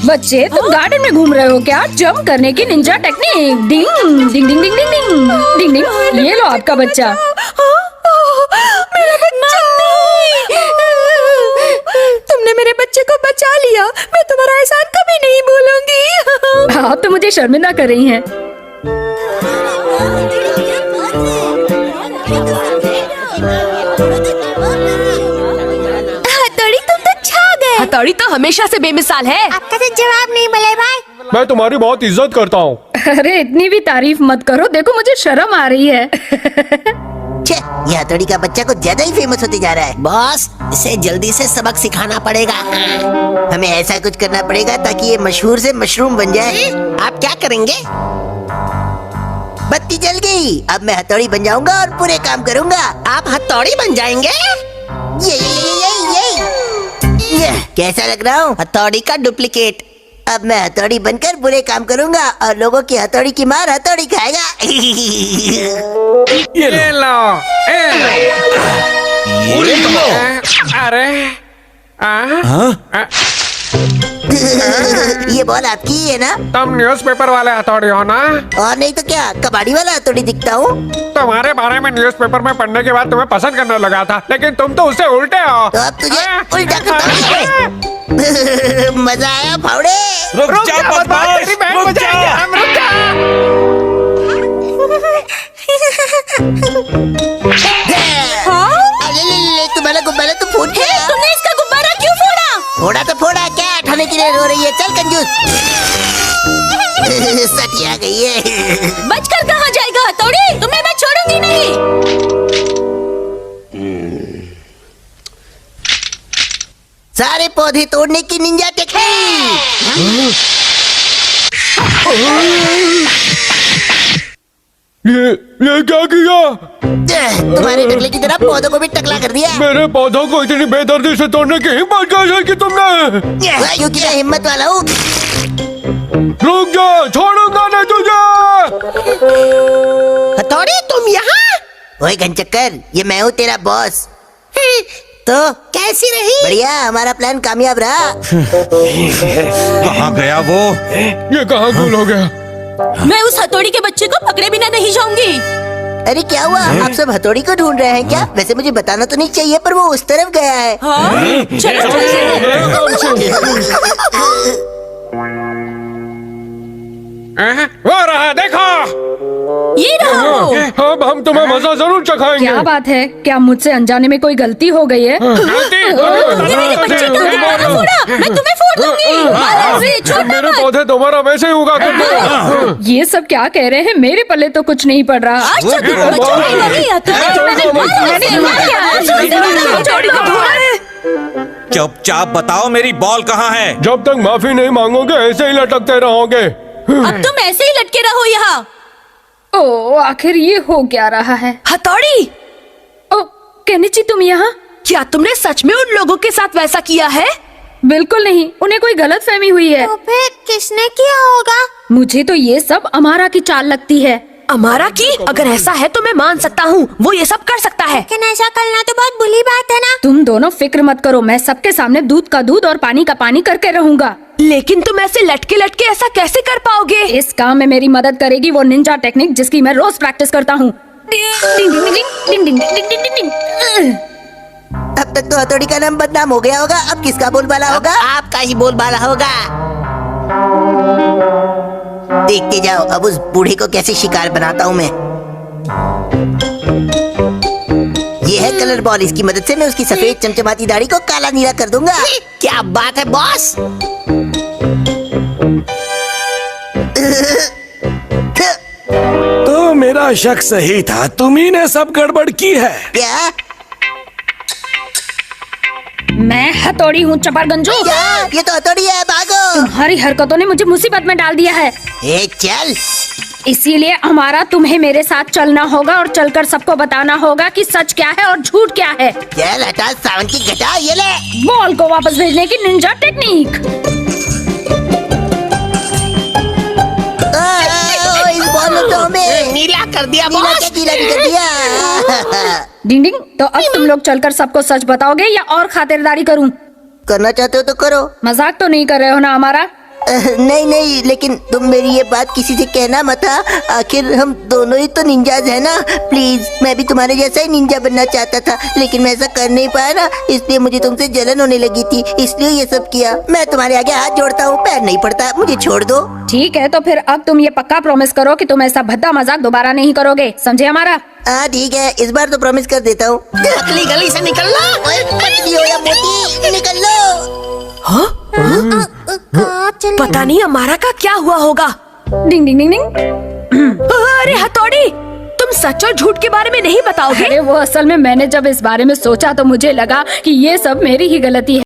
बच्चे तुम गार्डन में घूम रहे हो क्या? जंप करने की निंजा टेक्निक। डिंग डिंग डिंग डिंग डिंग डिंग डिंग डिंग। ये लो आपका बच्चा। मेरा बच्चा। तुमने मेरे बच्चे को बचा लिया। मैं तुम्हारा एहसान कभी नहीं भूलूंगी। आप तो मुझे शर्मिंदा कर रही हैं। हथौड़ी, तुम तो छा गए। हथौड़ी तो हमेशा से बेमिसाल है। आपका तो जवाब नहीं मिले भाई। मैं तुम्हारी बहुत इज्जत करता हूँ। अरे इतनी भी तारीफ मत करो, देखो मुझे शर्म आ रही है। छे, ये हथौड़ी का बच्चा कुछ ज्यादा ही फेमस होते जा रहा है। बॉस, इसे जल्दी से सबक सिखाना पड़ेगा। हमें ऐसा कुछ करना पड़ेगा ताकि ये मशहूर से मशरूम बन जाए। आप क्या करेंगे? बत्ती जल गई। अब मैं हथौड़ी बन जाऊंगा और पूरे काम करूंगा। आप हथौड़ी बन जाएंगे? ये कैसा लग रहा हूँ? हथौड़ी का डुप्लीकेट। अब मैं हथौड़ी बनकर बुरे काम करूंगा और लोगों की हथौड़ी की मार हथौड़ी खाएगा। ये लो। अरे ये बॉल आपकी ही है ना? तुम न्यूज़पेपर वाले हथौड़ी हो ना? और नहीं तो क्या, कबाड़ी वाला हथौड़ी दिखता हूँ। तुम्हारे बारे में न्यूज़पेपर में पढ़ने के बाद तुम्हें पसंद करने लगा था, लेकिन तुम तो उससे उल्टे हो। तो अब तुझे उल्टा करता हूँ। मजा आया फावड़े? रुक जा बदमाश, रुक जा। ले, तुम्हारा गुब्बारा तो फूट गया। तुमने इसका गुब्बारा क्यों फोड़ा? फोड़ा तो फोड़ा, क्या उठाने के लिए रो रही है? चल कंजूस। सटिया गई है। बचकर कहाँ जाएगा हथौड़ी? तुम्हें मैं छोड़ूंगी नहीं। सारे पौधे तोड़ने की निंजा टेक्निक। ये क्या किया? तुम्हारे टकले की तरह पौधों को भी टकला कर दिया। मेरे पौधों को इतनी बेदर्दी से तोड़ने की हिम्मत कैसे की तुमने? क्योंकि मैं हिम्मत वाला हूँ। रुक जा, छोड़ूंगा नहीं तुझे। हथौड़ी, तुम यहाँ? ओए घनचक्कर, ये मैं हूँ तेरा बॉस। तो कैसी रही? बढ़िया, हमारा प्लान कामयाब रहा। कहाँ गया वो? ये कहाँ गुल हो गया? मैं उस हथौड़ी के बच्चे को पकड़े बिना नहीं जाऊंगी। अरे क्या हुआ? आप सब हथौड़ी को ढूंढ रहे हैं क्या? वैसे मुझे बताना तो नहीं चाहिए, पर वो उस तरफ गया है। हाँ? चलो वो रहा, देखो। ये रहा वो। अब हम तुम्हें मजा जरूर चखाएंगे। क्या बात है? क्या मुझसे अनजाने में कोई गलती हो गई है? ये मेरे बच्चे का गुब्बारा फोड़ा। मैं तुम्हें फोड़ दूंगी। मारो इसे, छोड़ना मेरे मत। पौधे तुम्हारा वैसे ही उगा करते। ये सब क्या कह रहे हैं? मेरे पल्ले तो कुछ नहीं पड़ रहा। आज तो तुम बचाएगा नहीं हथौड़ी। मैंने हथौड़ी को ढूंढा है। चुपचाप बताओ मेरी बॉल कहाँ है? जब तक माफी नहीं मांगोगे ऐसे ही लटकते रहोगे। अब तुम ऐसे ही लटके रहो यहाँ। ओ, आखिर ये हो क्या रहा है? हथौड़ी, ओ, केनिची तुम यहाँ? क्या तुमने सच में उन लोगों के साथ वैसा किया है? बिल्कुल नहीं, उन्हें कोई गलतफहमी हुई है। तो फिर किसने किया होगा? मुझे तो ये सब अमारा की चाल लगती है। अमारा की? अगर ऐसा है तो मैं मान सकता हूँ, वो ये सब कर सकता है। लेकिन ऐसा करना तो बहुत बुरी बात है ना? तुम दोनों फिक्र मत करो, मैं सबके सामने दूध का दूध और पानी का पानी करके रहूंगा। लेकिन तुम ऐसे लटके लटके ऐसा कैसे कर पाओगे? इस काम में मेरी मदद करेगी वो निंजा टेक्निक जिसकी मैं रोज प्रैक्टिस करता हूँ। डिंग डिंग डिंग डिंग डिंग डिंग डिंग डिंग डिंग। अब तक तो हथौड़ी का नाम बदनाम हो गया होगा, अब किसका बोलबाला होगा? आपका ही बोलबाला होगा। देखते जाओ, अब उस बूढ़े को कैसे शिकार बनाता हूँ मैं। ये है कलर बॉल, इसकी मदद से मैं उसकी सफेद चमचमाती दाढ़ी को काला नीला कर दूंगा। क्या बात है बॉस? तो मेरा शक सही था, तुम्ही ने सब गड़बड़ की है। क्या? मैं हथौड़ी हूँ चपरगंजू। क्या? ये तो हथौड़ी है, भागो। तुम्हारी हरकतों ने मुझे मुसीबत में डाल दिया है। ए चल। इसीलिए हमारा तुम्हें मेरे साथ चलना होगा और चलकर सबको बताना होगा कि सच क्या है और झूठ क्या है। चल हटा सावन की घटा, ये ले। बॉल को वापस भेजने की निंजा टेक्निक। इस बॉल ने तो हमें नीला कर दिया नीला क्या गीला भी कर दिया। डिंग डिंग। तो अब तुम लोग चलकर सबको सच बताओगे या और खातिरदारी करूं? करना चाहते हो तो करो। मजाक तो नहीं कर रहे हो ना हमारा? नहीं नहीं, लेकिन तुम मेरी ये बात किसी से कहना मत। आखिर हम दोनों ही तो निंजाज है ना। प्लीज, मैं भी तुम्हारे जैसा ही निंजा बनना चाहता था, लेकिन मैं ऐसा कर नहीं पाया ना, इसलिए मुझे तुमसे जलन होने लगी थी, इसलिए ये सब किया। मैं तुम्हारे आगे हाथ जोड़ता हूँ, पैर नहीं पड़ता, मुझे छोड़ दो। ठीक है, तो फिर अब तुम ये पक्का प्रॉमिस करो कि तुम ऐसा भद्दा मजाक दोबारा नहीं करोगे, समझे हमारा? हाँ ठीक है, इस बार तो प्रॉमिस कर देता हूँ। अगली गली से निकल लो, पतली हो या मोटी, निकल लो। पता नहीं हमारा का क्या हुआ होगा। डिंग डिंग डिंग डिंग। अरे हथौड़ी, तुम सच और झूठ के बारे में नहीं बताओगे? अरे वो असल में मैंने जब इस बारे में सोचा तो मुझे लगा कि ये सब मेरी ही गलती है।